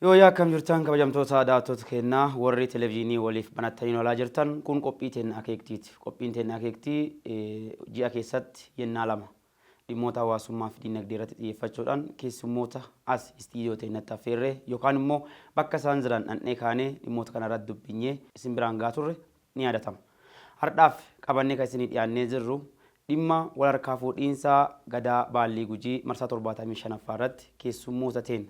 Yoo yaa kam jirtan kabajamtoota daawwattoota keenyaa warri televezyiinii waliif banattanii olaa jirtan kun qophii teennaa keektiiti. Qophiin teennaa keektii ji'a keessatti yennaa lama dhimmoota hawaasummaa fi dinagdee irratti xiyyeeffachuudhaan keessummoota as istiidiyoo teennatti affeerree yookaan immoo bakka isaan jiran dhandhee kaanee dhimmoota kana irratti dubbinyee isin biraan gaa turre ni yaadatama. Hardhaaf qabannee kan isinii dhiyaannee jirru dhimma wal harkaa fuudhiinsaa gadaa Baallii Gujii marsaa 75 irratti keessummoota teenya.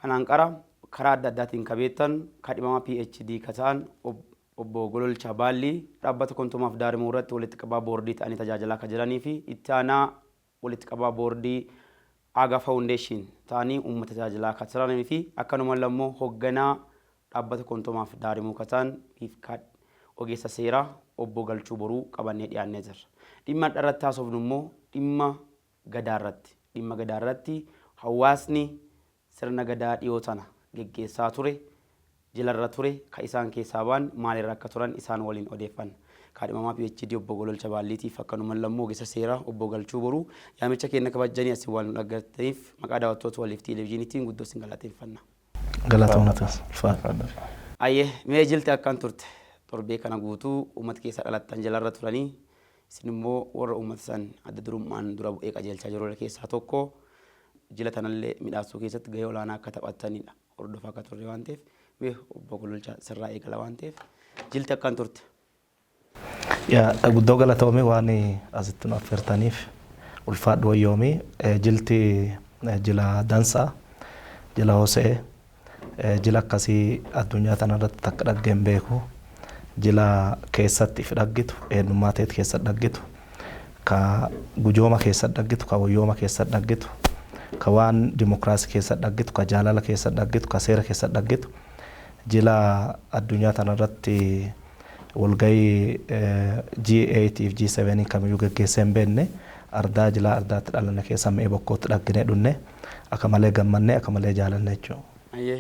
Kanaan qara karaa adda addaatiin kabeettan kadhimama PhD kataan obbo Gololchaa Baallii dhaabbata kontumaaf daarimuu irratti walitti qabaa boordii ta'anii tajaajilaa kan jiranii fi itti aanaa walitti qabaa boordii Aga Foundation ta'anii uummata tajaajilaa kan jiranii fi akkanuma immoo hoogganaa dhaabbata kontumaaf daarimuu kataan ogeessa seeraa obbo Galchuu Boruu qabannee dhiyaannee jirra. Dhimma irratti haasofnu immoo dhimma gadaarratti. Dhimma gadaarratti hawaasni sirna gadaa dhiyoo tana geggeessaa ture jilarra ture ka isaan keessaa baan maalirra akka turan isaan waliin odeeffanna. Kaadhimamaa PhD obbo Gololchaa Baalliitiif akkanuma immoo ogeessa seeraa obbo Galchuu Boruu yaamicha keenya kabajanii asii waan dhaggeeffataniif maqaa daawwattoota waliif televezyiiniitiin guddoo isin galateeffanna. Galatoomnatas. Ayyee mee jilti akkan turte torbee kana guutuu uummata keessa dhalattan jilarra turanii isin immoo warra uummata san adda durummaan dura bu'ee qajeelchaa jiru keessaa tokko jila tanallee midhaasuu keessatti gahee olaanaa akka taphatanidha. Hordofaa akka turre waan ta'eef mee obbo Gololchaa sirraa eegala waan ta'eef jilti akkan turte. Yaa guddoo galatoomii waan asitti nu affeertaniif ulfaadhu wayyoomii jilti jila dansaa jila hosee jila akkasii addunyaa tanarratti takka dhaggeen beeku jila keessatti if dhaggitu eenyummaa ta'eet keessatti dhaggitu ka gujooma keessatti dhaggitu ka wayyooma keessatti dhaggitu ka waan dimokiraasii keessatti dhaggitu ka jaalala keessatti dhaggitu ka seera keessatti dhaggitu jila addunyaa tanarratti walgahii G8 fi G7 kamiyyuu geggeessee hin beekne ardaa jila ardaatti dhalanne keessa mi'ee bokkootti dhagginee dhunne akka malee gammannee akka malee jaalanne jechuudha. Ayyee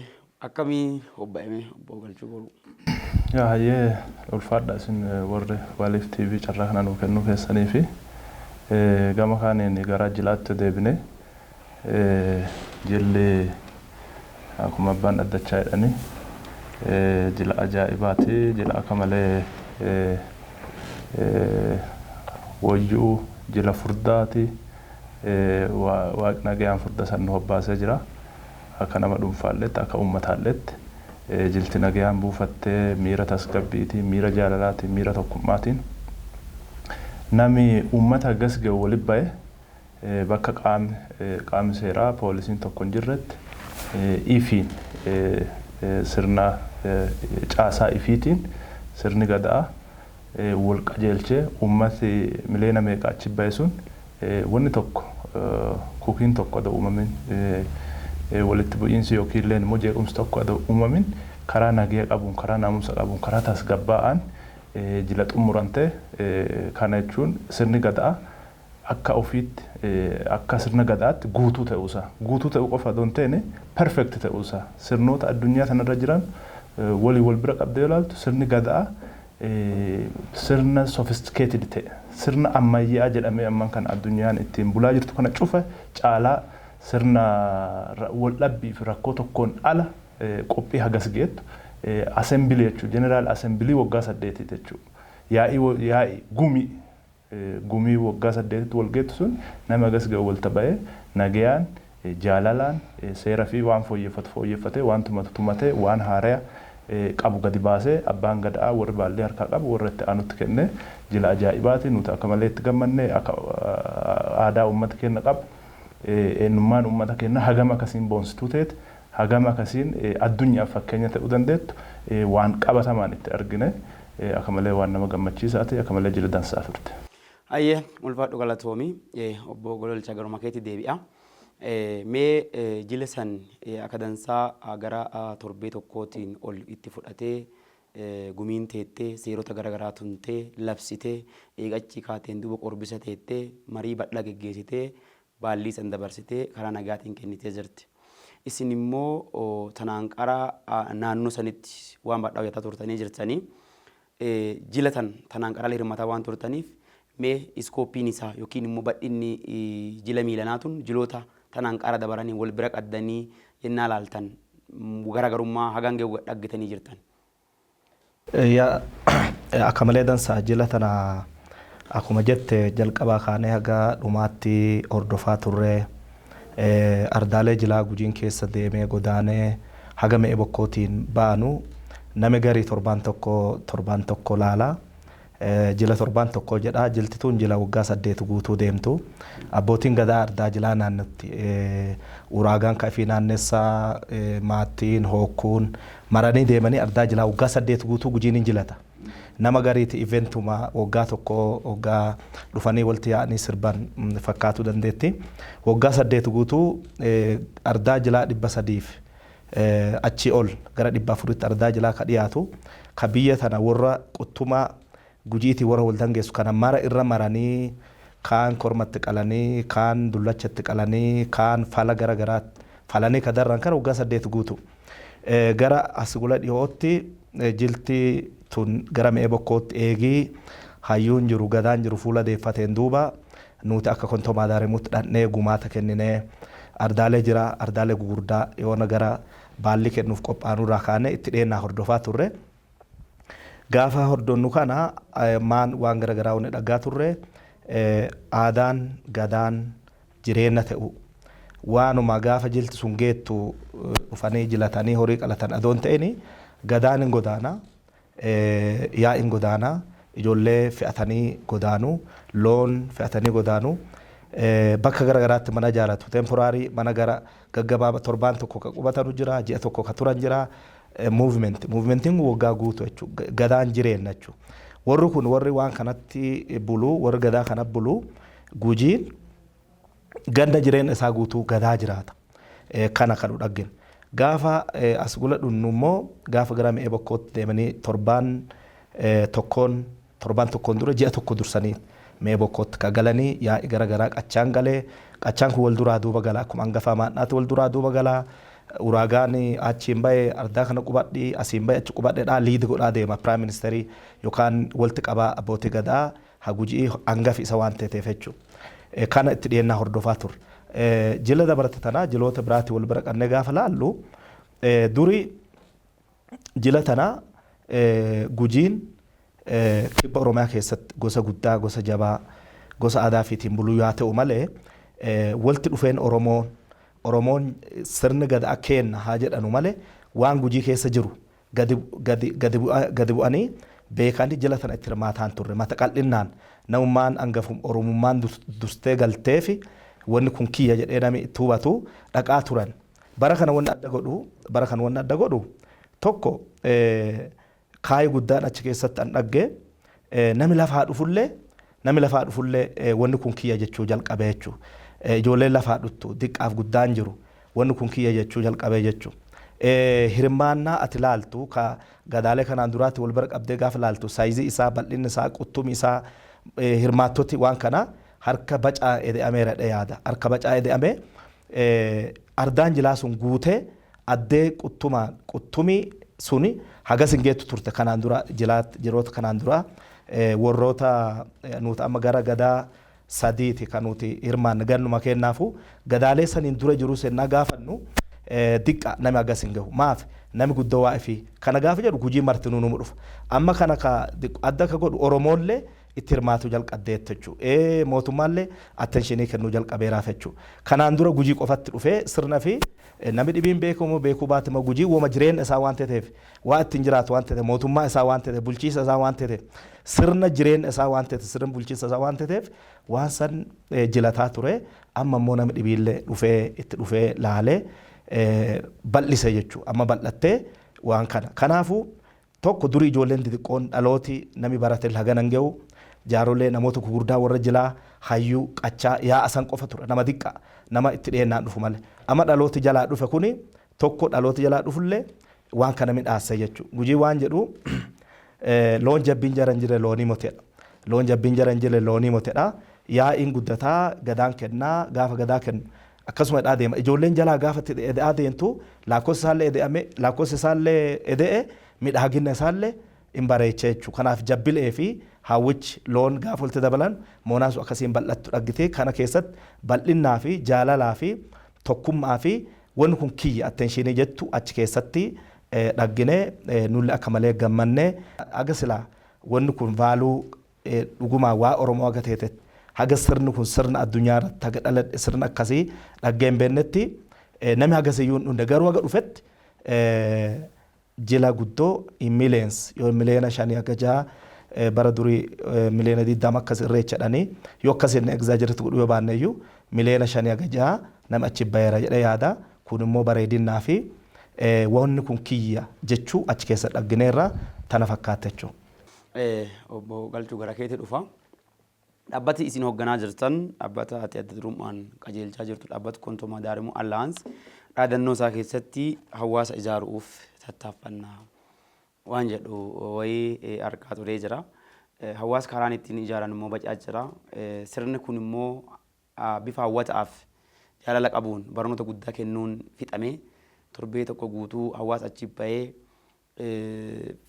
akkamii hobba'ame obbo Galchuu Boruu. Yaa hayyee ulfaadha isin warri Waaliif TV carraa kana nuu kennuu keessanii fi gama kaaniin gara jilaatti deebine jilli akkuma abbaan addachaa jedhanii jila ajaa'ibaati jila akka malee wayyuu jila furdaati waaqna gayaan furda san nu hobbaasee jira akka nama dhuunfaalletti akka uummataalletti jilti nagayaan buufattee miira tasgabbiitiin miira jaalalaatiin miira tokkummaatiin nami uummata gas ga'u waliin ba'e bakka qaamni seeraa poolisiin tokko hin jirretti ifiin sirna caasaa ifiitiin sirni gadaa wal qajeelchee uummati miliyoona meeqa achi ba'e sun wanni tokko kukiin tokko adda uumamin walitti bu'iinsi yookiin illee immoo jeequmsi tokko adda uumamin karaa nagaya qabuun karaa naamusa qabuun karaa tasgabbaa'aan jila xumurante kana jechuun sirni gadaa akka ofiitti akka sirna gadaatti guutuu ta'uu qofa don ta'e perfect ta'uusa sirnoota addunyaa tanarra jiran walii wal bira qabdee ilaaltu sirni gadaa sirna sophisticated ta'e sirna ammayyaa jedhamee amman kan addunyaan ittiin bulaa jirtu kana cufa caalaa sirna wal dhabbii fi rakkoo tokkoon ala qophii hagas geettu assembly jechuudha general assembly waggaa 8 jechuudha yaa'i gumii waggaa 8 wal geettu sun nama hagas ga'u wal ta'ee nagayaan jaalalaan seera fi waan fooyyeffatee waan tumatee waan haaraa qabu gadi baasee abbaan gadaa warri baallee harkaa qabu warra itti aanutti kenne jila ajaa'ibaati nuti akka malee itti gammannee akka aadaa uummata keenya qabu eenyummaan uummata keenya hagama akkasiin boonsituu ta'etti hagama akkasiin addunyaaf fakkeenya ta'uu dandeettu waan qabatamaan itti argine akka malee waan nama gammachiisaa ta'e akka malee jila dansaa turte. Ayyee ulfaadhu galatoomii obbo Gololchaa garuma keetti deebi'a. Mee jila san akka dansaa gara torbee tokkootiin ol itti fudhatee gumiin teettee seerota garaagaraa tuntee labsitee eegachi kaateen duuba qorbisa teettee marii bal'aa geggeessitee baallii san dabarsitee karaa nagaatiin kennitee jirti. Isin immoo tanaan qaraa naannoo sanitti waan bal'aa hojjetaa turtanii jirtanii jila tanaan qaraa hirmataa waan turtaniif mee iskooppiin isaa yookiin immoo badhinni jila miilanaatun jiloota tanaan qara dabaranii wal bira qaddanii yennaa laaltan garaagarummaa hagaan ga'u dhaggatanii jirtan? Yaa akka malee dansaa jila tana akkuma jette jalqabaa kaanee haga dhumaatti hordofaa turre ardaalee jilaa Gujiin keessa deemee godaanee haga me'e bokkootiin baanu nami garii torban tokko laala. Jila torban tokko jedha jiltituun jila waggaa 8 guutuu deemtu abbootiin gadaa ardaa jilaa naannatti uraagaan kafii naannessaa maatiin hokkuun maranii deemanii ardaa jilaa waggaa 8 guutuu Gujiin injilata nama gariiti eventuma waggaa tokko waggaa dhufanii walti yaa'anii sirban fakkaatu dandeetti waggaa 8 guutuu ardaa jilaa 300 achi ol gara 400 ardaa jilaa ka dhiyaatu ka biyya tana warra quttuma Gujiiti warra wal dangeessu kana mara irra maranii kaan kormatti qalanii kaan dullachatti qalanii kaan fala garagaraat falanii kadarran kana waggaa 8 guutu gara asgula dhiyootti jilti tun gara me'e bokkootti eegii hayyuun jiru gadaan jiru fuula deeffateen duuba nuti akka kontomaa daarimutti dhandhee gumaata kenninee ardaalee jira ardaalee gugurdaa yoona gara baalli kennuuf qophaanurraa kaane itti dheennaa hordofaa turre. Gaafa hordonnu kana maan waan garagaraa wani dhaggaa turre aadaan gadaan jireenya ta'u waanuma gaafa jilti sun geettu dhufanii jilatanii horii qalatan adoon ta'eni gadaan hin godaana yaa'in godaana ijoollee fe'atanii godaanu loon fe'atanii godaanu bakka garagaraatti mana ijaaratu temporaarii mana gara gaggabaaba torbaan tokko ka qubatanu jira ji'a tokko ka turan jira. Movementiin waggaa guutuu jechuudha gadaan jireenya jechuudha warri kun warri waan kanatti bulu warri gadaa kana bulu Gujiin ganda jireenya isaa guutuu gadaa jiraata kana kan dhaggen gaafa as gula dhunnu immoo gaafa gara me'e bokkootti deemanii torban tokkoon dura ji'a tokko dursanii me'e bokkootti ka galanii yaa'i garagaraa qachaan galee qachaan kun wal duraa duuba galaa akkuma hangafaa maadhaatti wal duraa duuba galaa. Uraagaan achiin bahe ardaa kana qubadhi asiin bahe achi qubadheedhaa liid godhaa deema piraayim ministeerii yookaan walti qabaa abbootii gadaa haa Gujii hangafi isa waan ta'eef jechuudha. Kana itti dhiyeennaa hordofaa turre. Jila dabarate tanaa jiloota biraatti wal bira qabnee gaafa laallu duri jila tanaa Gujiin kibba Oromiyaa keessatti gosa guddaa gosa jabaa gosa aadaa fiitiin buluu yaa ta'u malee walti dhufeen Oromoon sirni gadaa kenna haa jedhanu malee waan Gujii keessa jiru gadi bu'anii beekanii jila tana itti hirmaataan turre mata qal'innaan namummaan hangafum Oromummaan dustee galteefi wanni kun kiyya jedhee nami itti hubatu dhaqaa turan bara kana wanni adda godhu tokko kaayi guddaan achi keessatti an dhaggee nami lafaa dhufullee wanni kun kiyya jechuu jalqabee jechuu ijoolleen lafaa dhuttu diqqaaf guddaan jiru wanni kun kiyya jechuu jalqabee jechuu hirmaannaa ati laaltu ka gadaalee kanaan duraatti wal bira qabdee gaafa laaltu saayizii isaa bal'inni isaa quttumi isaa hirmaattoti waan kana harka bacaa ede'ameera yaada harka bacaa ede'amee ardaan jilaa sun guutee addee quttumi suni hagas hin geettu turte kanaan dura jiroota kanaan dura warroota nuti amma gara gadaa sadiiti kan nuti hirmaanne gannuma kennaafu gadaalee saniin dura jiru sennaa gaafannu diqqa nami hagas hin gahu maaf nami guddaa waa fi kana gaafa jedhu Gujii martinuu numu dhufa amma kana ka adda ka godhu Oromoollee itti hirmaatu jalqabdeet jechuudha mootummaallee attenshinii kennuu jalqabeeraaf jechuudha kanaan dura Gujii qofatti dhufee sirna fi nami dhibiin beekuu baatima Gujii wama jireenya isaa waan ta'eef waa ittiin jiraatu waan ta'eef mootummaa isaa waan ta'eef bulchiisa isaa waan ta'eef sirna jireenya isaa waan ta'eef sirna bulchiisa isaa waan ta'eef waan san jilataa ture amma immoo nami dhibiillee itti dhufee laalee bal'ise jechuudha amma bal'attee waan kana kanaafuu tokko durii ijoolleen xixiqqoon dhalooti nami barate haganan ga'u jaarolee namoota gurguddaa warra jilaa hayyuu qachaa yaa asan qofa ture nama diqqa nama itti dhiyeennaan dhufu malee amma dhalooti jalaa dhufe kuni tokko dhalooti jalaa dhufullee waan kana midhaassa jechuudha Gujii waan jedhu loon jabbiin jaran jire loonii moteedha yaa'iin guddataa gadaan kennaa gaafa gadaa kennu akkasuma dhaa deema ijoolleen jalaa gaafa ede'aa deemtu lakkoofsi isaallee ede'e midhaagina isaallee hin bareecha jechuudha kanaaf jabbilee fi hawwichi loon gaafa walitti dabalan moonaan sun akkasiin bal'attu dhaggitee kana keessatti bal'innaa fi jaalalaa fi tokkummaa fi wanni kun kiyya attentionii jettu achi keessatti dhagginee nulli akka malee gammannee aga silaa wanni kun vaaluu dhugumaa waa Oromoo aga teete haga sirni kun sirna addunyaa irratti haga dhaladhe sirna akkasii dhaggeen beennetti namni haga siyyuun dhunde garuu haga dhufetti jila guddoo millions yoo miliyoona 5 haga 6 bara durii miliyoona 20 akkas irreechadhanii yoo akkasiin exaggerate godhuu baanneeyyuu miliyoona 5 haga 6 nama achi bayeera jedhee yaada kun immoo bareedinnaa fi wanni kun kiyya jechuu achi keessa dhaggineerra tana fakkaata jechuudha. Obbo Galchuu gara keetti dhufa. Dhaabbati isin hoogganaa jirtan dhaabbata ati adda durummaan qajeelchaa jirtu dhaabbata Kontomaa Daarimuu Allaans dhaadannoo isaa keessatti hawaasa ijaaruuf tattaaffannaa waan jedhu wayii harkaa turee jira. Hawaasa karaan ittiin ijaaran immoo bacaa jira. Sirni kun immoo bifa hawwataaf jaalala qabuun barnoota guddaa kennuun fixamee torbee tokko guutuu hawaasa achi bahee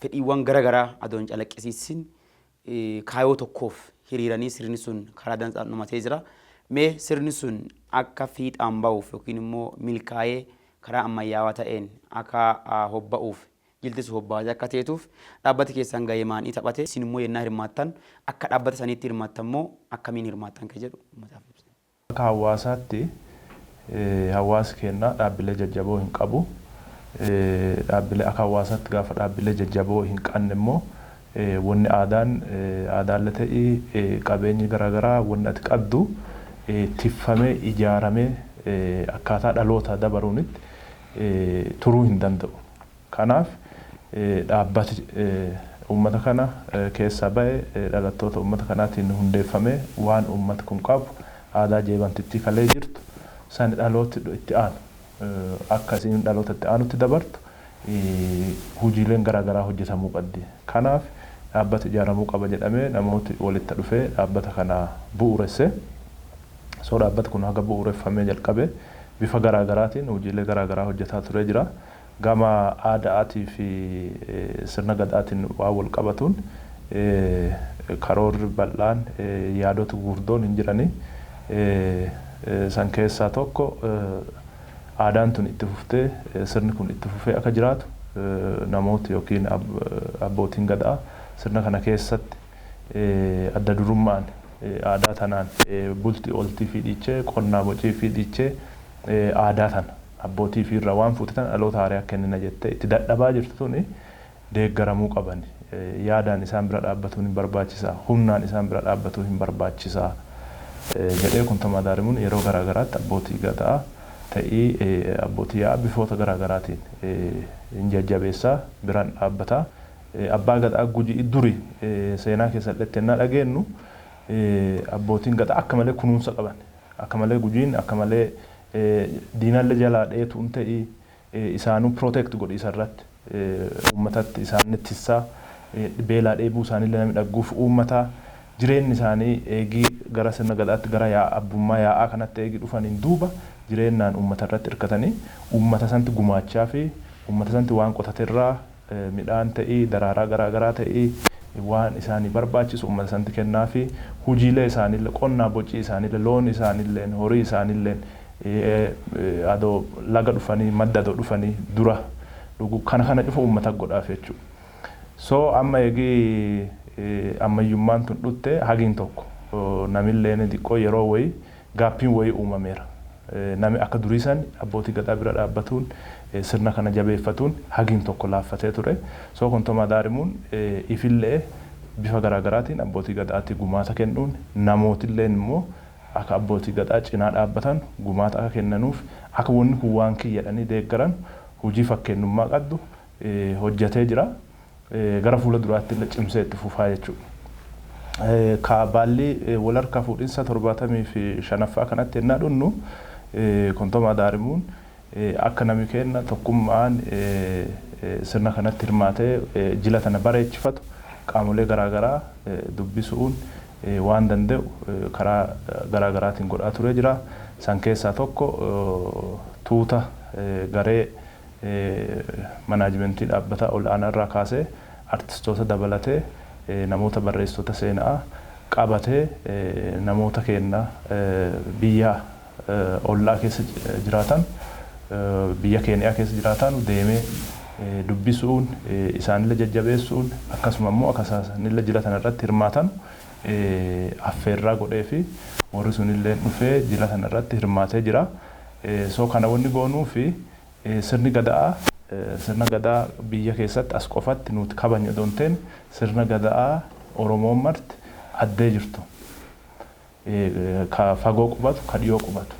fedhiiwwan garaagaraa adoon calaqqisiisin kaayoo tokkoof hiriiranii sirni sun karaa dansaan dhumatee jira. Mee sirni sun akka fiixaan ba'uuf yookiin immoo milkaa'ee karaa ammayyaawaa ta'een akka hobba'uuf jiltis hobbaatee akka teetuuf dhaabbati keessan gahee maanii taphate isin immoo yennaa hirmaattan akka dhaabbata saniitti hirmaattan immoo akkamiin hirmaattan ka jedhu uummataaf ibsa. Akka hawaasaatti hawaasi keenya dhaabbilee jajjaboo hin qabu. Dhaabbilee akka hawaasaatti gaafa dhaabbilee jajjaboo hin qabne immoo wanni aadaallee ta'ii qabeenyi garaagaraa wanni ati qabdu tiffamee ijaaramee akkaataa dhaloota dabaruunitti turuu hin danda'u. Kanaaf dhaabbati uummata kana keessaa ba'e dhalattoota uummata kanaatiin hundeeffamee waan uummata kun qabu aadaa jeebantitti kalee jirtu san dhalooti itti aanu akkasiin dhaloota itti aanutti dabartu hojiileen garaagaraa hojjetamuu qabdi. Kanaaf dhaabbata ijaaramuu qaba jedhamee namooti walitti dhufee dhaabbata kana bu'uuresse. So dhaabbata kun haga bu'uureffamee jalqabe bifa garaagaraatiin hojiilee garaagaraa hojjetaa turee jira. Gama aadaatii fi sirna gadaatiin waa wal qabatuun karoorri bal'aan yaadota gurguddoon hin jiranii. San keessaa tokko aadaan tun itti fuftee sirni kun itti fufee akka jiraatu namooti yookiin abbootiin gadaa sirna kana keessatti adda durummaan aadaa tanaan bultii oltii fi dhiichee qonnaa bocii fi dhiichee aadaa tana abbootii fi irraa waan fuutetan dhaloota haaraa kennina jettee itti dadhabaa jirtu tuni deeggaramuu qaban. Yaadaan isaan bira dhaabbatuun hin barbaachisaa, humnaan isaan bira dhaabbatuun hin barbaachisaa jedhee Kontomaa Daarimuun yeroo garaagaraatti abbootii gadaa ta'ii abbootii yaa bifoota garaagaraatiin hin jajjabeessaa biraan dhaabbataa. Abbaa gadaa Gujii duri seenaa keessatti ennaa dhageenyu abbootiin gadaa akka malee kunuunsa qaban. Akka malee Gujiin akka malee diinallee jalaa dheetuun ta'ii isaanuu protect godhi isarratti uummatatti isaan ittisaa beelaa dheebuu isaaniillee namni dhagguuf uummataa jireenyi isaanii eegii gara sirna gadaatti gara abbummaa yaa'aa kanatti eegii dhufaniin duuba jireenyaan uummata irratti hirkatanii uummata santi gumaachaa fi uummata santi waan qotaterraa midhaan ta'ii daraaraa garaagaraa ta'ii waan isaanii barbaachisu uummata santi kennaa fi hojiilee isaaniillee qonnaa bocii isaaniillee loon isaaniillee horii isaaniillee adoo laga dhufanii madda adoo dhufanii dura dhugu kana cufa uummata godhaaf jechuudha. So amma eegii ammayyummaan tun dhutte hagiin tokko namillee xiqqoo yeroo wayii gaappiin wayii uumameera. Nami akka duriisan abbootii gadaa bira dhaabbatuun sirna kana jabeeffatuun hagiin tokko laaffatee ture. So Kontomaa Daarimuun ifillee bifa garaagaraatiin abbootii gadaatti gumaata kennuun namootillee immoo akka abbootii gadaa cinaa dhaabbatan gumaata akka kennanuuf akka wanni kun waan kiyyadhanii deeggaran hojii fakkeenyummaa qabdu hojjetee jira. Gara fuula duraatti illee cimsee itti fufaa jechuudha. Kaabaalli wal harkaa fuudhinsa 75 kanatti ennaa dhunnu Kontomaa Daarimuun akka namni kenna tokkummaan sirna kanatti hirmaatee jila tana bareechifatu qaamolee garaagaraa dubbisuun waan danda'u karaa garaagaraatiin godhaa turee jira. San keessaa tokko tuuta garee manaajimentii dhaabbata ol aanaa irraa kaasee artistoota dabalatee namoota barreessitoota seenaa qabatee namoota keenya biyya ollaa keessa jiraatan biyya Keeniyaa keessa jiraatan deemee dubbisuun isaanillee jajjabeessuun akkasuma immoo akka isaanillee jila kanarratti hirmaatan affeerraa godhee fi warri sunillee dhufee jila kanarratti hirmaatee jira. So kana wanni goonuu fi sirni gadaa biyya keessatti as qofatti nuti kabajnu doonteen sirna gadaa Oromoon marti addee jirtu. Ka fagoo qubatu ka dhiyoo qubatu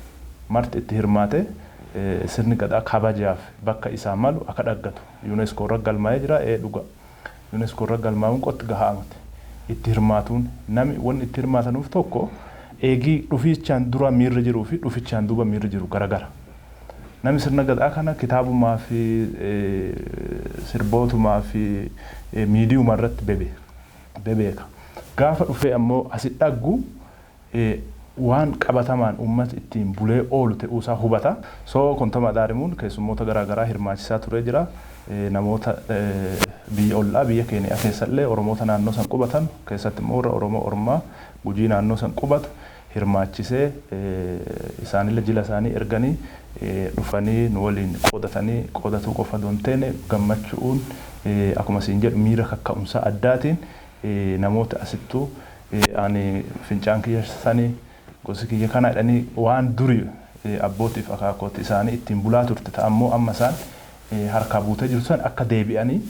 marti itti hirmaatee sirni gadaa kabajaaf bakka isaa malu akka dhaggatu UNESCO irra galmaa'ee jira. Dhuga UNESCO irra galmaa'uun qotti gahaa miti. Itti hirmaatuun nami wanni itti hirmaatanuuf tokko eegii dhufichaan dura miirri jiruu fi dhufichaan duuba miirri jiru garagara. Nami sirna gadaa kana kitaabumaa fi sirbootumaa fi miidiyumaa irratti bebeeka. Gaafa dhufee ammoo asit dhaggu waan qabatamaan uummata ittiin bulee oolu ta'uusaa hubata. So Kontoma Daarimuun keessummoota garaagaraa hirmaachisaa turee jira. Namoota biyya ollaa biyya Keeniyaa keessallee Oromoota naannoo san qubatan keessatti immoo Oromoo Oromaa Gujii naannoo san qubatu hirmaachisee isaanillee jila isaanii erganii dhufanii nu waliin qoodatuu qofa doonteen gammachuun akkuma siin jedhu miira kakka'umsa addaatiin namoota asittuu ani fincaan kiyya sanii gosi kiyya kana jedhanii waan durii abbootiif akaakooti isaanii ittiin bulaa turte ta'ammoo amma isaan harkaa buutee jiru san akka deebi'anii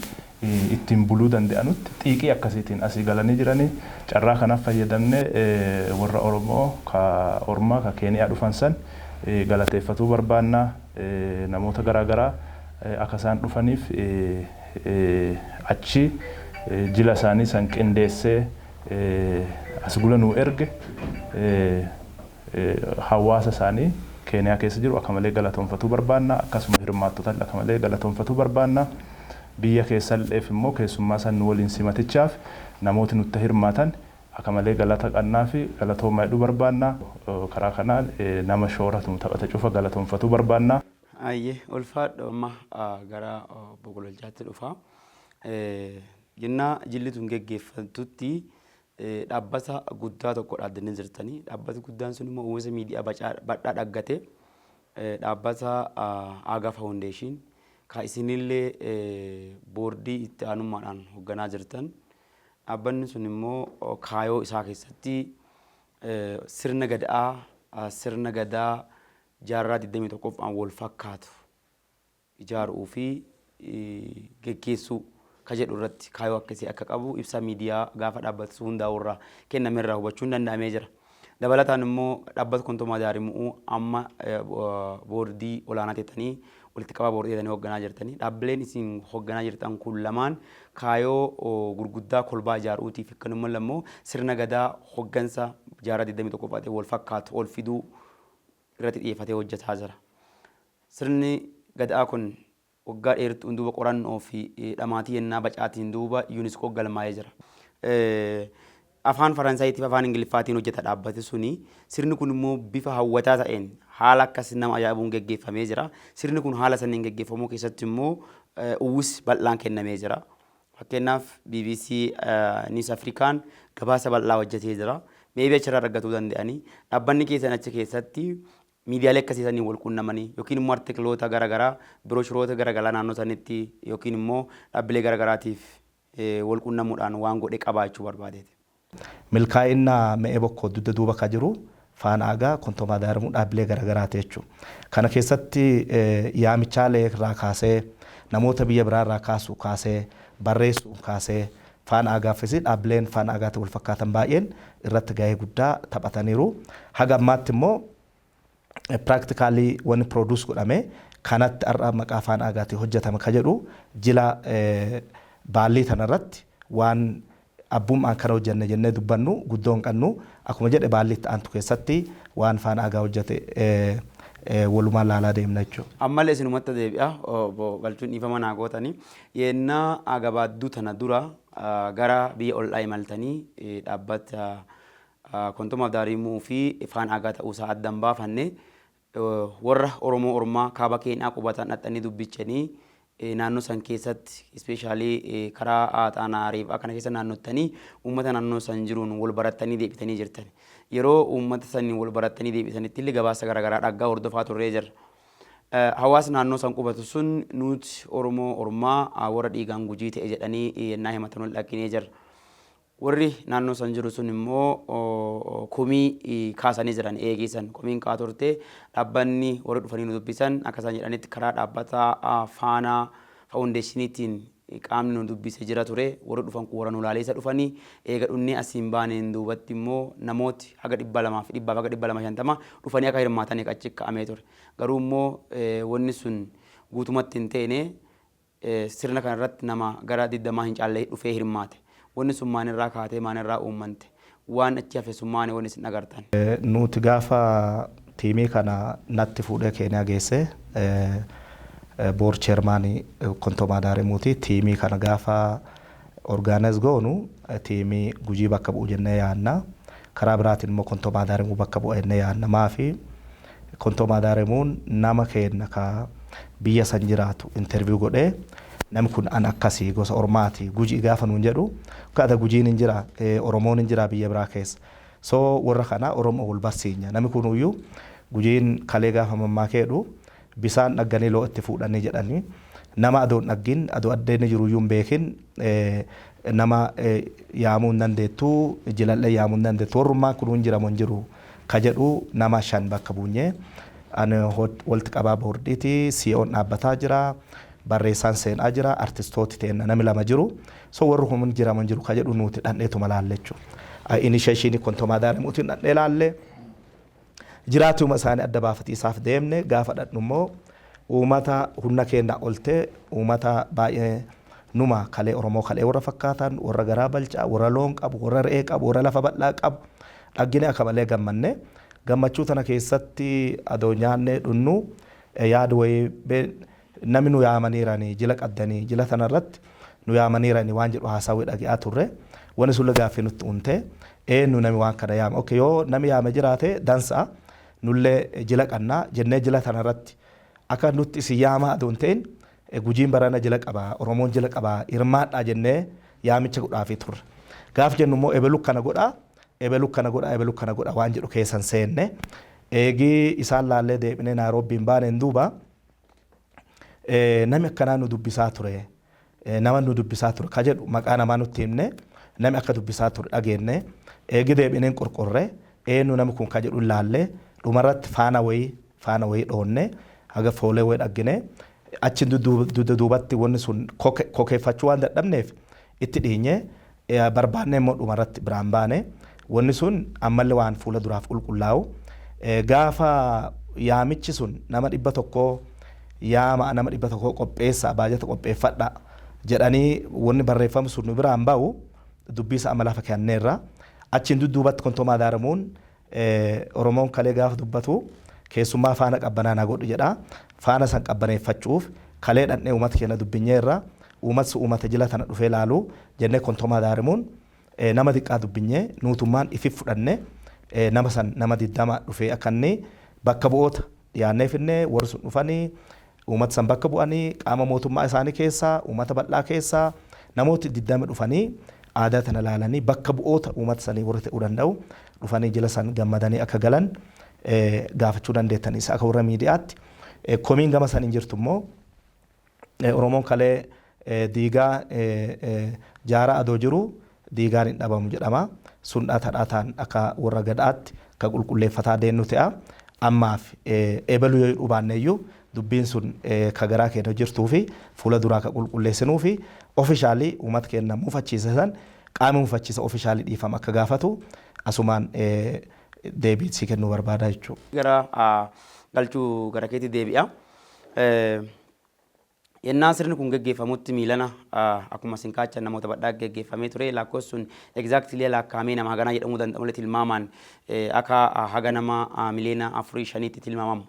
ittiin buluu danda'anutti xiiqii akkasiitiin asii galanii jiranii carraa kanaaf fayyadamne warra Oromoo ka Ormaa ka Keeniyaa dhufan san galateeffatuu barbaannaa namoota garaagaraa akka isaan dhufaniif achi jila isaanii san qindeessee as gula nuu erge hawaasa isaanii Keeniyaa keessa jiru akka malee galatoonfatuu barbaannaa akkasuma hirmaattota akka malee galatoonfatuu barbaannaa biyya keessalleef immoo keessummaa san nu waliin simatichaaf namooti nutti hirmaatan akka malee galata qannaa fi galatoomaa jedhu barbaannaa karaa kanaan nama shooratu taphata cufa galatoonfatuu barbaannaa. Ayyee ulfaadha amma gara Boqololchaatti dhufa. Jennaa jilli tun geggeeffamtutti dhaabbata guddaa tokko dhaaddanii jirtanii dhaabbati guddaan sun immoo uwwisa miidiyaa badhaa dhaggate dhaabbata Aagaa Foundation ka isinillee boordii itti aanummaadhaan hoogganaa jirtan dhaabbanni sun immoo kaayoo isaa keessatti sirna gadaa jaarraa 21ffaan wal fakkaatu ijaaruu fi geggeessuu ka jedhu irratti kaayoo akkasii akka qabu ibsa miidiyaa gaafa dhaabbatu hundaa'u irraa kennamerraa hubachuun danda'amee jira. Dabalataan immoo dhaabbata Kontoma Daarimuu amma boordii olaanaa ta'anii walitti qabaa boordii ta'anii hoogganaa jirtanii dhaabbileen isin hoogganaa jirtan kun lamaan kaayoo gurguddaa kolbaa ijaaruutiif akkanuma lammoo sirna gadaa hooggansa jaarraa 21ffaatiin wal fakkaatu ol fiduu irratti xiyyeeffatee hojjetaa jira. Sirni gadaa kun waggaa dheertuun duuba qorannoo fi dhamaatii yennaa bacaatiin duuba UNESCO galmaa'ee jira. Afaan Faransaayitiif afaan Ingiliffaatiin hojjeta dhaabbati suni sirni kun immoo bifa hawwataa ta'een haala akkasii nama ajaa'ibuun geggeeffamee jira. Sirni kun haala saniin geggeeffamuu keessatti immoo uwwisi bal'aan kennamee jira. Fakkeenyaaf BBC News Afrikaan gabaasa bal'aa hojjetee jira. Meebii achirraa argatuu danda'anii dhaabbanni keessan achi keessatti miidiyaalee akkasiisanii wal quunnamanii yookiin immoo artikloota garaagaraa birooshroota garaagaraa naannoo sanitti yookiin immoo dhaabbilee garaagaraatiif wal quunnamuudhaan waan godhe qabaachuu barbaadeeti. Milkaa'ina me'ee bokkoo dudda duuba ka jiru Faan Aagaa Kontoma Daarimuu dhaabbilee garaagaraati jechuudha. Kana keessatti yaamichaalee irraa kaasee namoota biyya biraa irraa kaasee barreessuu kaasee Faan Aagaafis dhaabbileen Faan Aagaatti wal fakkaatan baay'een irratti gahee guddaa taphataniiru. Haga ammaatti immoo practically wanni produce godhame kanatti har'a maqaa Faan Aagaatiin hojjetame ka jedhu jila baallii tanarratti waan abbummaan kana hojjenne jennee dubbannu guddoon qabnu akkuma jedhe baalliitti aantu keessatti waan Faan Aagaa hojjete walumaan laalaa deemna jechuudha. Ammallee isinumatti deebi'a galchuun dhiifama naa gootanii yennaa agabaadduu tana dura gara biyya ollaa imaltanii dhaabbata Kontoma Daarimuu fi Faan Aagaa ta'uusaa addan baafanne warra Oromoo Ormaa kaaba Keeniyaa qubatan dhaxxanii dubbichanii naannoo san keessatti ispeeshaalii karaa Xaanaa Reefaa kana keessa naannottanii uummata naannoo san jiruun wal barattanii deebitanii jirtan. Yeroo uummata saniin wal barattanii deebitanitti illee gabaasa garaagaraa dhaggaa hordofaa turree jirra. hawaasa naannoo san qubatu sun nuti Oromoo Ormaa warra dhiigaan Gujii ta'e jedhanii yennaa himatan ol dhaqinee jirra. Warri naannoo san jiru sun immoo komii kaasanii jiran eegisan komiin kaa turte dhaabbanni warri dhufanii nu dubbisan akka isaan jedhanitti karaa dhaabbata Faanaa Faawundeeshiniitiin qaamni nu dubbisee jira ture warri dhufan kun warra nu laaleessa dhufanii eega dhunnee asiin baaneen duubatti immoo namooti haga 200 fi 100 haga 250 dhufanii akka hirmaatanii achi ka'amee ture. Garuu immoo wanni sun guutumatti hin teene sirna kanarratti nama gara 20 hin caalle dhufee hirmaate. Wanni sun maanirraa kaatee maanirraa uumante waan achi hafe sun maani wanni isin agartan. Nuti gaafa tiimii kana natti fuudhee Keeniyaa geesse board chairman Kontoma Daremuuti tiimii kana gaafa organize goonu tiimii Gujii bakka bu'u jennee yaadna. Karaa biraatiin immoo Kontoma Daremuu bakka bu'a jennee yaadna. Maafi Kontoma Daremuun nama keenya ka biyya san jiraatu interview godhee namni kun an akkasii gosa Ormaati Gujii gaafa nuun jedhu kada Gujiin hin jira Oromoon hin jira biyya biraa keessa. So warra kana Oromoo wal barsiinya namni kun iyyuu Gujiin kalee gaafa mammakeedhu bisaan dhagganii loo itti fuudhanii jedhanii nama adoon dhaggin adoo addeen jiru iyyuu hin beekin nama yaamuu hin dandeettu jilallee yaamuu hin dandeettu warrummaan kun hin jiramu hin jiru ka jedhu nama 5 bakka buunye ani walitti qabaa boordiiti CEO'n dhaabbataa jira barreessaan seenaa jira artistooti ta'enna nami 2 jiru so warri kun jiramu hin jiru ka jedhu nuti dhandheetuma laallechu initiation Kontoma Daremuutiin dhandhee laalle jiraatuma isaanii adda baafatiisaaf deemne gaafa dhadhummoo uummata humna keenya olte uummata baay'ee numa kalee Oromoo kalee warra fakkaatan warra garaa balcaa warra loon qabu warra re'ee qabu warra lafa bal'aa qabu dhaggine akka malee gammanne gammachuu tana keessatti adoo nyaanne dhunnu yaadu wayii namni nu yaamaniiranii jila qaddanii jila tanarratti nu yaamaniiranii waan jedhu haasawee dhage'aa turre wani sulle gaaffii nutti uumte eenyu nami waan kana yaama okay yoo nami yaame jiraate dansa nulle jila qannaa jennee jila tanarratti akka nutti si yaama adoon ta'in Gujiin barana jila qaba Oromoon jila qaba hirmaadhaa jennee yaamicha godhaafi turre. Gaaf jennu immoo ebelu kana godha waan jedhu keessan seenne eegii isaan laallee deebinee Naayiroobiin baaneen duuba nami akkanaa nu dubbisaa ture nama nu dubbisaa ture ka jedhu maqaa namaa nutti himne nami akka dubbisaa ture dhageenne eegii deebineen qorqorree eenyu nami kun ka jedhu laallee dhumarratti faana wayii dhoonne haga foolee wayii dhaggine achi duubatti wanni sun kokeeffachuu waan dadhabneef itti dhiinye barbaanne immoo dhumarratti biraan baane wanni sun ammallee waan fuula duraaf qulqullaa'u gaafa yaamichi sun nama 100 yaama nama 100 qopheessa baajata qopheeffadha jedhanii wanni barreeffamu sun nu biraan ba'u dubbiisa amalaaf kenneerra achi duubatti Kontoma Daremuun Oromoon kalee gaafa dubbatu keessummaa faana qabbanaa na godhu jedha faana san qabbaneeffachuuf kalee dhandhee uummata keenya dubbinyeerra uummata jila tana dhufee laalu jennee Kontoma Daremuun nama xiqqaa dubbinyee nuutummaan ifi fudhanne nama san nama 20 dhufee akkanni bakka bu'oota dhiyaanneefinne warri sun dhufanii uummata san bakka bu'anii qaama mootummaa isaanii keessaa uummata bal'aa keessaa namooti 20 dhufanii aadaa tana laalanii bakka bu'oota uummata sanii warri ta'uu danda'u dhufanii jila san gammadanii akka galan gaafachuu dandeettanis akka warra miidiyaatti komiin gama san hin jirtu immoo Oromoon kalee diigaa jaara adoo jiru diigaan hin dhabamu jedhama sun dhaadhaan akka warra gadaatti ka qulqulleeffataa deemnu ta'a ammaaf eebalu yoo dhubaanneeyyuu dubbiin sun ka garaa keenya jirtuu fi fuula duraa ka qulqulleessinuu fi ofishaalii uummata keenya mufachiisan qaama mufachiisa ofishaalii dhiifama akka gaafatu asumaan deebii si kennuu barbaada jechuudha. Gara galchuu gara keetti deebi'a. Yennaa sirni kun geggeeffamutti miilana akkuma isin kaachan namoota badhaa geggeeffamee ture lakkoofsi sun exactly lakkaa'amee nama haganaa jedhamuu danda'u tilmaamaan akka haga nama miliyoona 4-5tti tilmaamamu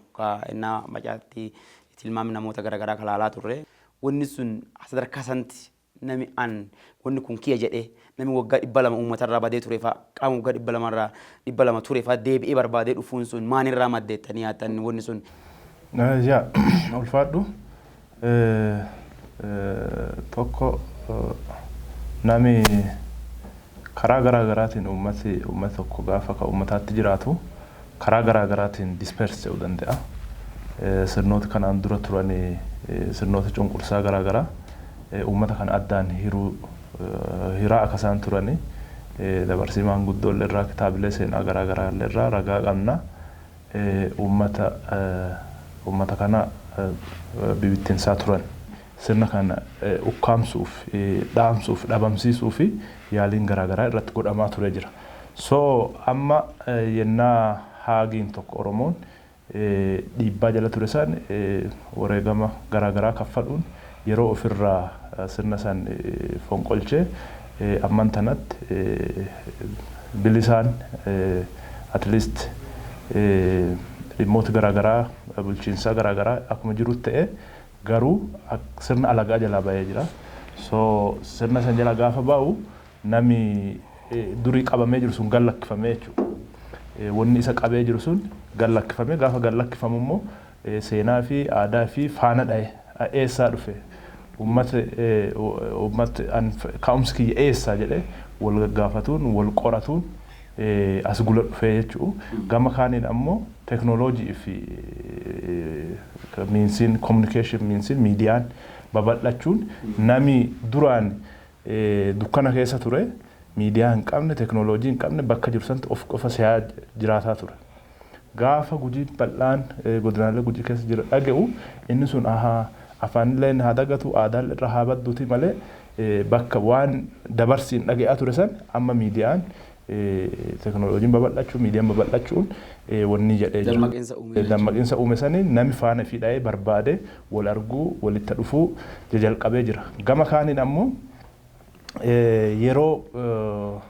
yennaa macaatti tilmaamni namoota garaagaraa kalaalaa turre. Wanni sun sadarkaa sanatti nami an wanni kun kiyya jedhee nami waggaa 200 uummatarraa badee ture fa'a qaama waggaa 200 ture fa'a deebi'ee barbaadee dhufuun sun maanirraa maddeettanii yaattan wanni sun. Yaa ulfaadhu. Tokko nami karaa garaagaraatiin uummati tokko gaafa ka uummataatti jiraatu karaa garaagaraatiin disperse ta'uu danda'a. sirnoota kanaan dura turan sirnoota cunqursaa garaagaraa uummata kan addaan hiraa akka isaan turani dabarsii maanguddoollee irraa kitaabilee seenaa garaagaraa irraa ragaa qabna uummata kana bibittinsaa turan sirna kana ukkaamsuuf dhaamsuuf dhabamsiisuuf yaaliin garaagaraa irratti godhamaa ture jira. So amma yennaa haagiin tokko Oromoon dhiibbaa jala ture san wareegama garaagaraa kaffaluun yeroo ofirraa sirna san fonqolchee amman tanatti bilisaan at least dhimmoota garaagaraa bulchiinsaa garaagaraa akkuma jiru ta'e garuu sirna alagaa jalaa ba'ee jira. So sirna san jala gaafa ba'u nami durii qabamee jiru sun gallakkifamee jechuudha. Wanni isa qabee jiru sun gallakkifamee gaafa gallakkifamu immoo seenaa fi aadaa fi faana dha'e eessaa dhufe uummata ka'umsi kiyya eessaa jedhee wal gaggaafatuun wal qoratuun as gula dhufee jechuudha. Gama kaaniin ammoo teknooloojii fi miinsiin communication miinsiin miidiyaan babal'achuun nami duraan dukkana keessa ture miidiyaa hin qabne teknooloojii hin qabne bakka jiru sanatti of qofa si'aa jiraataa ture. Gaafa gujiin bal'aan godinaalee gujii keessa jira dhaga'u inni sun afaanillee haa dagatu aadaan irra haa badduuti malee bakka waan dabarsiin dhaga'aa ture san amma miidiyaan teknooloojiin babal'achuu miidiyaan babal'achuun wanni jedhee jira. Dammaqinsa uume sanii nami faana fi dha'ee barbaade wal arguu walitti dhufuu jalqabee jira. Gama kaaniin ammoo yeroo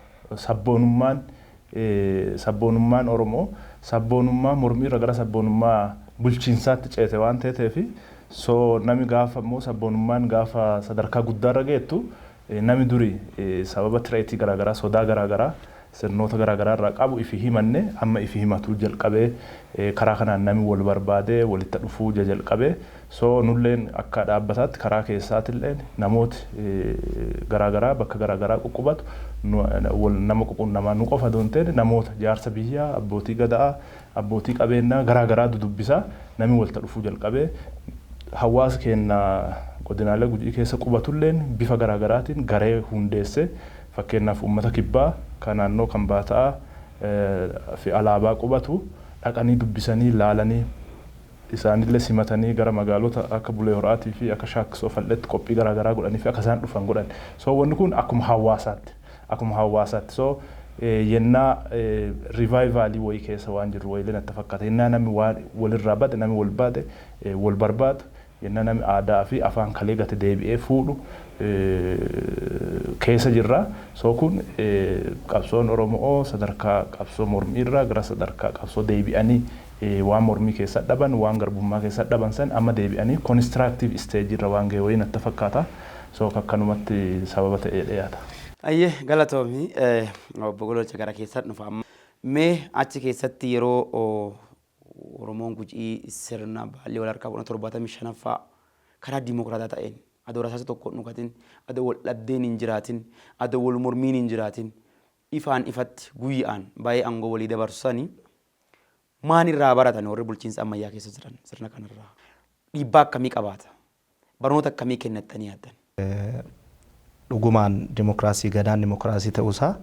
sabboonummaan Oromoo sabboonummaa mormii irra gara sabboonummaa bulchiinsaatti ceete waan ta'eef so nami gaafa immoo sabboonummaan gaafa sadarkaa guddaarra geettu nami durii sababa tireetii garaagaraa sodaa garaagaraa sirnoota garaagaraa irraa qabu ifi himanne amma ifi himatu jalqabee karaa kanaan nami wal barbaadee walitti dhufuu jalqabee so nulleen akka dhaabbataatti karaa keessaatillee namooti garaagaraa bakka garaagaraa quqqubatu nama ququnnamaa nu qofa doonteen namoota jaarsa biyyaa abbootii gadaa abbootii qabeenyaa garaagaraa dudubbisaa nami walitti dhufuu jalqabee hawaasa keenya godinaalee gujii keessa qubatulleen bifa garaagaraatiin garee hundeesse fakkeenyaaf uummata kibbaa kan naannoo kan baataa fi alaabaa qubatu dhaqanii dubbisanii laalanii isaanillee simatanii gara magaalota akka Bulee Horaatii fi akka Shaakkisoo falletti qophii garaagaraa godhanii fi akka isaan dhufan godhan. So wanni kun akkuma hawaasaatti so yennaa rivaayivalii wayii keessa waan jiru wayileen itti fakkaata. Yennaa namni walirraa bade namni wal baade wal barbaadu yennaa namni aadaa fi afaan kalee gate deebi'ee fuudhu keessa jirra. So kun qabsoon Oromoo sadarkaa qabsoo mormiirraa gara sadarkaa qabsoo deebi'anii waan mormii keessa dhaban waan garbummaa keessa dhaban san amma deebi'anii constructive stage irra waan ga'e wayiin itti fakkaata. So akkanumatti sababa ta'ee dhiyaata. Ayyee galatoomi obbo Gololcha gara keessatti dhufa amma mee achi keessatti yeroo Oromoon Gujii sirna baallee wal harkaa 75ffaa karaa dimokiraataa ta'een adoo rasaasa tokko dhugatin adoo wal dhabdeen hin jiraatin adoo wal mormiin hin jiraatin ifaan ifatti guyyaan baay'ee aangoo walii dabarsanii maan irraa baratan warri bulchiinsa ammayyaa keessa jiran sirna kanarraa dhiibbaa akkamii qabaata barnoota akkamii kennattanii yaaddan? Dhugumaan dimokiraasii gadaan dimokiraasii ta'uusaa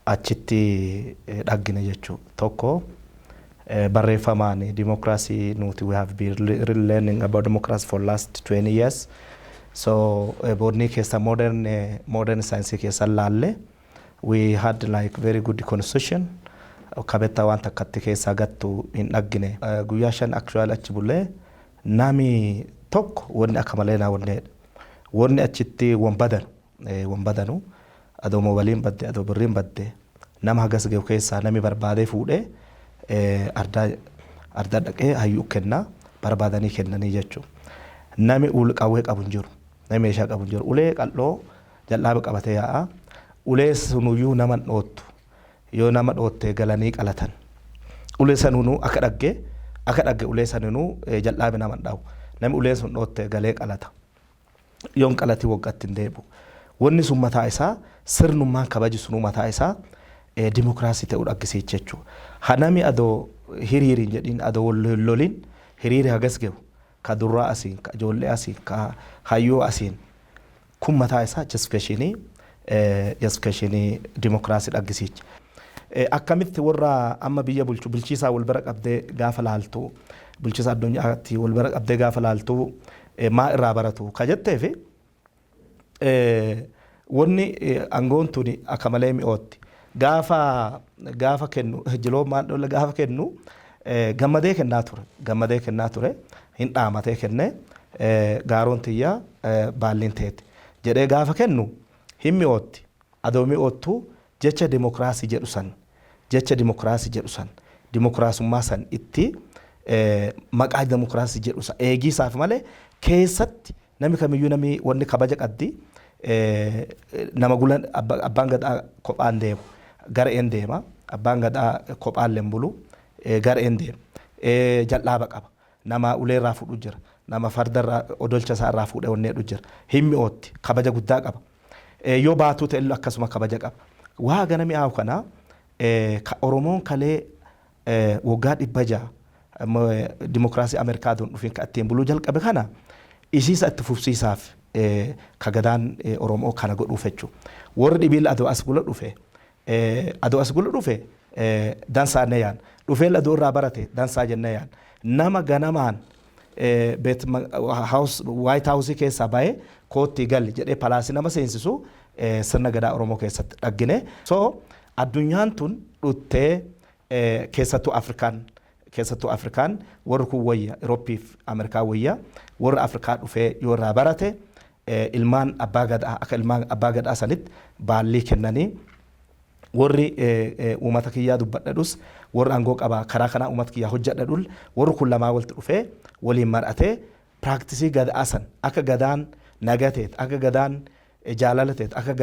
achitti dhaggine jechuu tokko barreeffamaan dimokiraasii nuti we have been learning about democracy for last 20 years so boodni keessa modern science keessa laalle we had like very good constitution kabetta waan takkatti keessa gattu hin dhaggine guyyaa shan actual achi bulee nami tokko wanni akka malee na wanni achitti wanbadanu adoo moobaliin badde adoo birriin badde nama hagas geewu keessaa nami barbaadee fuudhee arda dhaqee hayyuu kenna barbaadanii kennanii jechuudha. Nami qawwee qabu hin jiru nami meeshaa qabu hin jiru ulee qal'oo jal'aaba qabatee yaa'a ulee sunuyyuu nama dhoottu yoo nama dhootte galanii qalatan ulee sanuu akka dhagge ulee sanuu jal'aabi nama dhawu nami ulee sun dhootte galee qalata yoon qalati waggaatti hin deebu wanni sun mataa isaa sirnummaan kabaji sunuu mataa isaa dimokiraasii ta'uu dhaggisiisa jechuudha. Hanami adoo hiriiriin jedhin adoo loliin hiriiri hagas gehu ka durraa asiin ka ijoollee asiin ka hayyoo asiin kun mataa isaa justification dimokiraasii dhaggisiicha. Akkamitti warra amma biyya bulchu bulchiisaa wal bira qabdee gaafa laaltu bulchiisa addunyaatti wal bira qabdee gaafa laaltu maa irraa baratu ka jetteefi wanni aangoon tuni akka malee mi'ootti gaafa kennu jiloomaan dholle gaafa kennu gammadee kennaa ture hin dhaamatee kenne gaaroon tiyyaa baalliin teeti jedhee gaafa kennu hin mi'ootti adoo mi'oottu jecha dimokiraasii jedhu san dimokiraasummaa san itti maqaa dimokiraasii jedhu san eegiisaaf malee keessatti namni kamiyyuu namni wanni kabaja qabdi nama gulan abbaan gadaa kophaan deemu gareen deema abbaan gadaa kophaan lembulu gareen deema jal'aaba qaba nama uleerraa fuudhu jira nama fardarraa odolcha isaa irraa fuudhee onneedhu jira hin mi'ootti kabaja guddaa qaba yoo baatuu ta'e akkasuma kabaja qaba waa gana mi'aawu kana ka Oromoon kalee waggaa 600 dimokiraasii Ameerikaa doon dhufeen ka ittiin buluu jalqabe kana isiisa itti fufsiisaaf ka gadaan Oromoo kana godhuuf jechuudha. Warri dhibiilla adoo as gula dhufe dansaa neyaan dhufee adoo irraa barate dansaa jenneyaan nama ganamaan White House keessaa ba'ee kootti galli jedhee palaasii nama seensisu sirna gadaa Oromoo keessatti dhaggine. So addunyaan tun dhuttee keessattuu Afrikaan warri kun wayya Euroopiif Ameerikaa wayya warri Afrikaa dhufee yoo irraa barate ilmaan abbaa gadaa akka ilmaan abbaa gadaa sanitti baallii kennanii warri uummata kiyyaa dubbadhadhus warri aangoo qabaa karaa kanaa uummata kiyyaa hojjedhadhul warri kun lamaa walitti dhufee waliin mar'atee piraaktisii gadaa san akka gadaan nagateet akka gadaan jaalalateet akka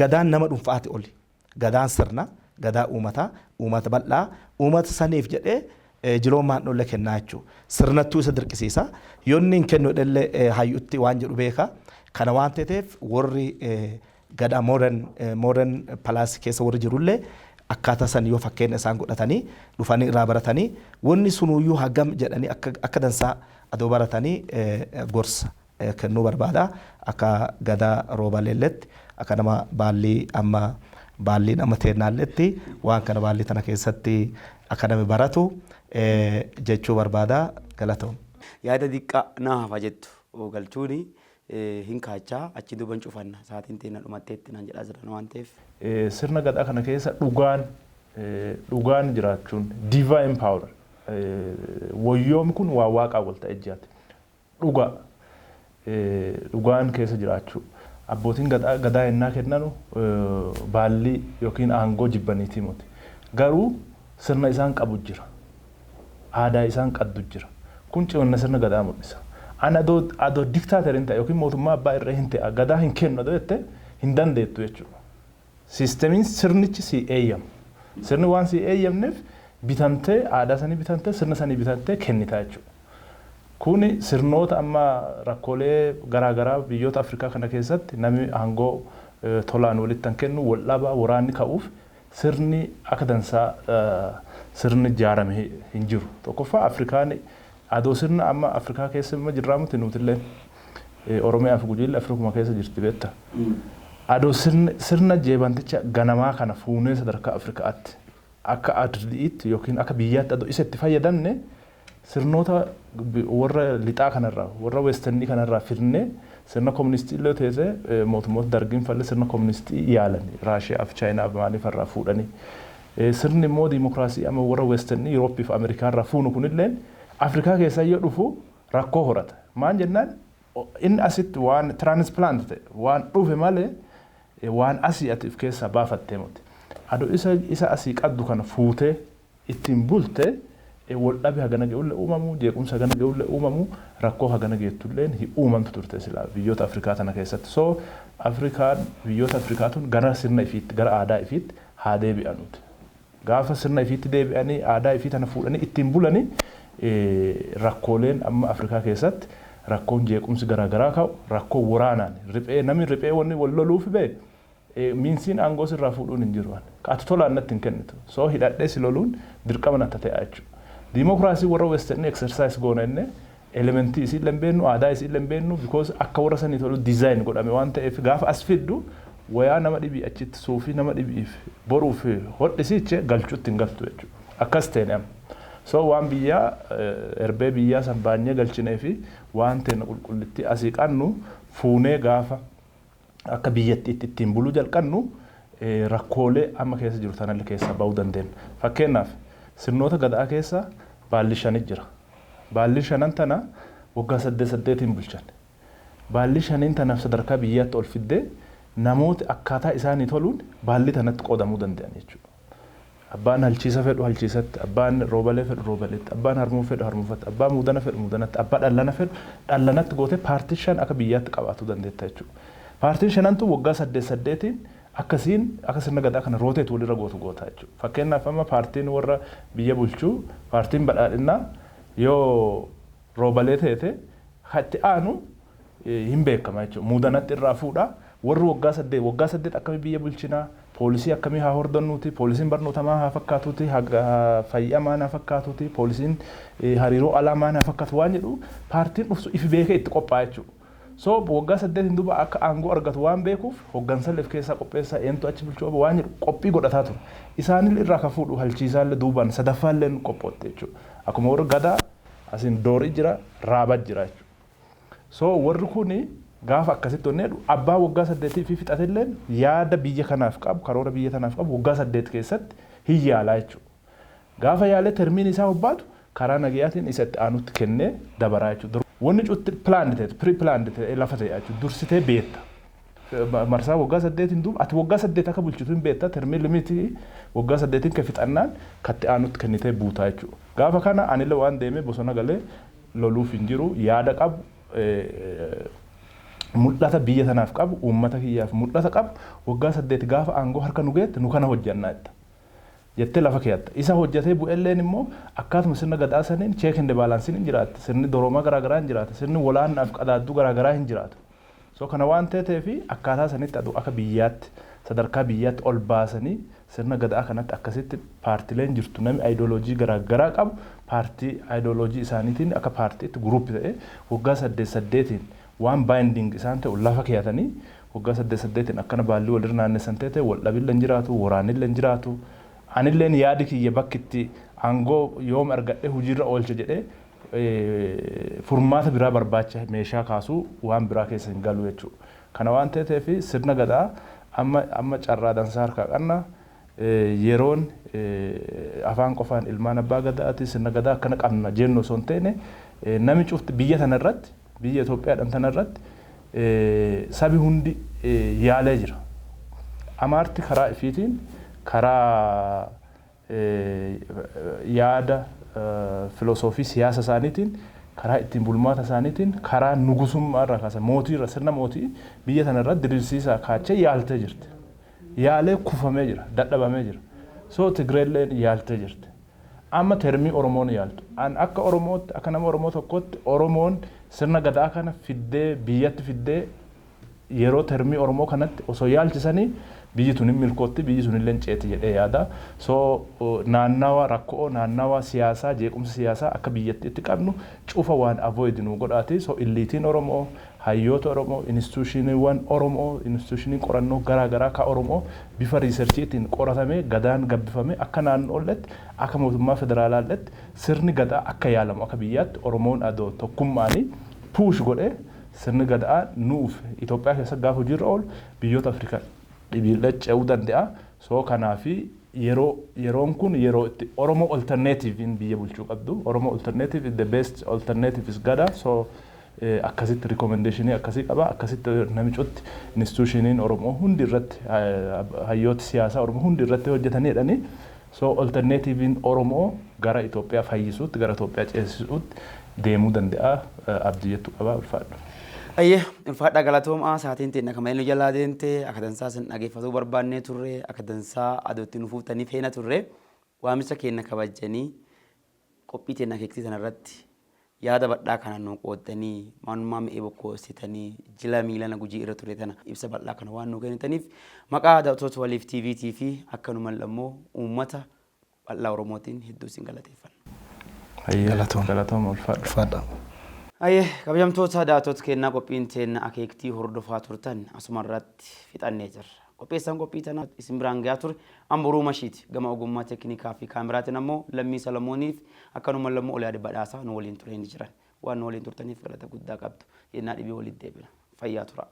gadaan nama dhuunfaati oli gadaan sirna gadaa uummata bal'aa uummata saniif jedhee jiloomaan dholle kennaa jechuudha. Sirnattuu isa dirqisiisa. Yoonni hin kennu dhallee hayyuutti waan jedhu beeka. Kana waan ta'eef warri gadaa modern palaasii keessa warri jirullee akkaataa san yoo fakkeenya isaan godhatanii dhufanii irraa baratanii wanni sunuyyuu hagam jedhanii akka dansaa adoo baratanii gorsa kennuu barbaada. Akka gadaa roobaleelletti akka nama baallii nama teennaalletti waan kana baallii tana keessatti akka namni baratu jechuu barbaada galatoom. Yaada diqqaa naa hafa jettu galchuuni hin kaachaa achi duban cufanna saatiin teena dhumatteetti naan jedhaa jiran waan ta'eef. Sirna gadaa kana keessa dhugaan jiraachuun divine power wayyoomi kun waa waaqaa wal ta'e jiyaati. Dhugaan keessa jiraachuu abbootiin gadaa ennaa kennanu baallii yookiin aangoo jibbaniitii miti. Garuu sirna isaan qabu jira. Aadaa isaan qabdu jira. Kun cimina sirna gadaa mul'isa. Ani adoo diktaaterin ta'e yookiin mootummaa abbaa irree hin ta'e gadaa hin kennu adoo jette hin dandeettu jechuudha. Siistemiin sirnichi si eeyyamu. Sirni waan si eeyyamneef bitantee aadaa sanii bitantee sirna sanii bitantee kennita jechuudha. Kuni sirnoota amma rakkoolee garaagaraa biyyoota Afrikaa kana keessatti namni aangoo tolaan walitti hin kennu wal dhabaa waraanni ka'uuf sirni akka dansaa sirni ijaarame hin jiru. Tokkoffaa Afrikaan adoo sirna amma Afrikaa keessa jirraamutti nutillee Oromiyaa fi Gujiillee Afrikuma keessa jirti beekta. Adoo sirna jeebanticha ganamaa kana fuunee sadarkaa Afrikaatti akka addiitti yookiin akka biyyaatti adoo isa itti fayyadamne sirnoota warra lixaa kanarraa warra westernii kanarraa fidnee sirna kooministii illee teessee mootummoota dargiin falle sirna kooministii yaalanii Raashiyaa fi Chaayinaa maaliif irraa fuudhanii sirni immoo diimokiraasii amma warra westernii Yurooppii fi Ameerikaa irraa fuunu kunillee Afrikaa keessa yoo dhufu rakkoo horata. Maan jennaan inni asitti waan transplant ta'e waan dhufe malee waan asii atiif keessaa baafattee muti. Adoo isa asii qaddu kana fuutee ittiin bultee wal dhabe hagana ge'ulle uumamu jeequmsa hagana ge'ulle uumamu rakkoo hagana geettulleen hi uumamtu turte silaa biyyoota Afrikaa tana keessatti. So Afrikaan biyyoota Afrikaa tun gara sirna ifiitti gara aadaa ifiitti haa deebi'anuuti. Gaafa sirna ifiitti deebi'anii aadaa ifii tana fuudhanii ittiin bulanii rakkooleen amma Afrikaa keessatti rakkoon jeequmsi garaagaraa ka'u rakkoo waraanaan namni riphee wanni wal loluuf ba'e miinsiin aangoos irraa fuudhuun hin jiru. Qaati tolaan natti hin kennitu. So hidhadhee si loluun dirqama natti ta'a jechuudha. Dimokiraasii warra western exercise goona inni elementii isii lambeennu aadaa isii lambeennu because akka warra sanii tolu design godhame waan ta'eef gaafa as fiddu wayaa nama dhibii achitti suufii nama dhibiif boruuf hodhisiiche galchuutti hin galtu jechuudha. Akkas ta'e nama. So waan biyyaa erbee biyyaa san baanyee galchinee fi waan ta'e qulqullitti asii qannu fuunee gaafa akka biyyatti ittiin buluu jalqannu rakkoolee amma keessa jiru tanallee keessa ba'uu dandeenya. Fakkeenyaaf sirnoota gadaa keessa baalli shanit jira. Baalli shanan tana waggaa 8 bulchan. Baalli shanin tanaaf sadarkaa biyyaatti ol fiddee namoota akkaataa isaanii toluun baalli tanatti qoodamuu danda'an jechuudha. Abbaan halchiisa fedhu halchiisatti, abbaan roobalee fedhu roobaleetti, abbaan harmuu fedhu harmuufatti, abbaan muudana fedhu muudanatti, abbaan dhallana fedhu dhallanatti gootee paartii shan akka biyyaatti qabaatu dandeetta jechuudha. Paartiin shanantu waggaa 8 akkasiin akka sirna gadaa kana rooteetu walirra goota jechuudha. Fakkeenyaaf amma paartiin warra biyya bulchuu paartiin badhaadhinnaa yoo roobalee ta'e hatti aanu hin beekama jechuudha. Muudanatti irraa fuudha. Warri waggaa 8 akkamii biyya bulchinaa poolisii akkamii haa hordannuuti poolisiin barnootamaa haa fakkaatuuti fayyamaa haa fakkaatuuti poolisiin hariiroo alaamaa haa fakkaatu waan jedhu paartiin dhufsu ifi beekee itti qophaa'a jechuudha. So waggaa 8 duuba akka aangoo argatu waan beekuuf hoggansa laf keessaa qopheessaa eentu achi bulchuu waan jedhu qophii godhataa ture. Isaanillee irraa ka fuudhu halchiisaallee duubaan sadaffaallee qophootte jechuudha. Akkuma warri gadaa asiin doorii jira raabaa jira jechuudha. So warri kuni gaafa akkasitti onneedhu abbaa waggaa 8 fi fixatelleen yaada biyya kanaaf qabu karoora biyya kanaaf qabu waggaa 8 keessatti hin yaalaa jechuudha. Gaafa yaalee termiin isaa hobbaatu karaa nagayaatiin isatti aanutti kennee dabaraa jechuudha. Wanni cutti planned ta'e pre-planned ta'e lafa ta'e jechuudha. Dursitee beetta. Marsaa waggaa 8 duuba ati waggaa 8 akka bulchitu hin beetta termiin limitii waggaa 8 kan fixannaan katti aanutti kennitee buutaa jechuudha. Gaafa kana anillee waan deemee bosona galee loluuf hin jiru yaada qabu mul'ata biyya tanaaf qabu uummata kiyyaaf mul'ata qabu waggaa 8 gaafa aangoo harka nu geette nu kana hojjannaa jetta. Jettee lafa keeyatta. Isa hojjetee bu'elleen immoo akkaatuma sirna gadaa saniin check and balance hin jiraatu. Sirni dorooma garaagaraa hin jiraatu. Sirni walaannaaf qadaadduu garaagaraa hin jiraatu. So kana waan ta'eef akkaataa sanitti aduu akka biyyaatti sadarkaa biyyaatti ol baasanii sirna gadaa kanatti akkasitti paartileen jirtu namni ideoloojii garaagaraa qabu paartii ideoloojii isaaniitiin akka paartiitti guruupi ta'e waggaa 8 waan binding isaan ta'u lafa keeyatanii waggaa 8 akkana baalli walirra naannessan ta'e wal dhabille hin jiraatu waraanille hin jiraatu anilleen yaadi kiyya bakkitti aangoo yoom argadhe hojiirra oolcha jedhee furmaata biraa barbaacha meeshaa kaasuu waan biraa keessa hin galu jechuudha. Kana waan ta'eef sirna gadaa amma carraa dansaa harkaa qabna yeroon afaan qofaan ilmaan abbaa gadaati sirna gadaa akkana qabna jennu osoo hin taane nami cufti biyya tanarratti biyya Itoophiyaadhaan tanarratti sabi hundi yaalee jira. Amaarti karaa ifiitiin karaa yaada filosoofii siyaasa isaaniitiin karaa ittiin bulmaata isaaniitiin karaa nugusummaa irraa kaasa mootii irra sirna mootii biyya tanarratti diriirsiisaa kaachee yaaltee jirti. Yaalee kufamee jira dadhabamee jira. So Tigreelleen yaaltee jirti. Amma termii Oromoon yaaltu. An akka Oromootti akka nama Oromoo tokkotti Oromoon sirna gadaa kana fiddee biyyatti fiddee yeroo termii Oromoo kanatti osoo yaalchisanii biyyi tun hin milkootti biyyi tun illee ceeti jedhee yaada. So naannawa rakkoo naannawa siyaasaa jeequmsa siyaasaa akka biyyatti itti qabnu cufa waan avoid nu godhaati. So illiitiin Oromoo hayyoota Oromoo instituutioniiwwan Oromoo instituutioniin qorannoo garaagaraa ka Oromoo bifa riisarchiitiin qoratamee gadaan gabbifamee akka naannoolletti akka mootummaa federaalaalletti sirni gadaa akka yaalamu akka biyyaatti Oromoon adoo tokkummaanii puush godhee sirni gadaa nuuf Itoophiyaa keessa gaafa hojiirra oolu biyyoota Afrikaa dhibiillee ce'uu danda'a. So kanaafi yeroon kun yeroo itti Oromoo alternativein biyya bulchuu qabdu. Oromoo alternative is the best alternative is gada. So akkasitti recommendation akkasii qaba. Akkasitti namichotti institutioniin Oromoo hundi irratti hayyoota siyaasaa Oromoo hundi irratti hojjetanidhani. So alternativein Oromoo gara Itoophiyaa fayyisuutti gara Itoophiyaa ceesisuutti deemuu danda'a abdii jettu qaba ulfaadha. Ayyee ulfaadha galatoomaa sa'aatiin teenya kan malee jalaa deemte akka dansaa sin dhageeffatuu barbaannee turre akka dansaa adootti nufuuftanii feena turre waamicha keenya kabajanii qophii teenya keektii sanarratti yaada badhaa kana nu qooddanii maanummaa mi'ee bokkoostanii jila miilana gujii irra ture tana ibsa bal'aa kana waan nu kennitaniif maqaa daawwattoota waliif TVT fi akkanumaan immoo uummata bal'aa Oromootiin hedduu sin galateeffanna. galatooma ulfaadha. Ayyee kabajamtoota daawwattoota keenyaa qophiin teenya akeektii hordofaa turtan asumarratti fixannee jirra. Qopheessaan qophii tanaa isin biraan gahaa ture Amboruu Mashiiti gama ogummaa teeknikaa fi kaameraatiin ammoo Lammii Salamooniif akkanuma lammoo Oliyaad Badhaasaa nu waliin turanii jiran. Waan nu waliin turtaniif galata guddaa qabdu. Yennaa dhibee walitti deebina. Fayyaa turaa.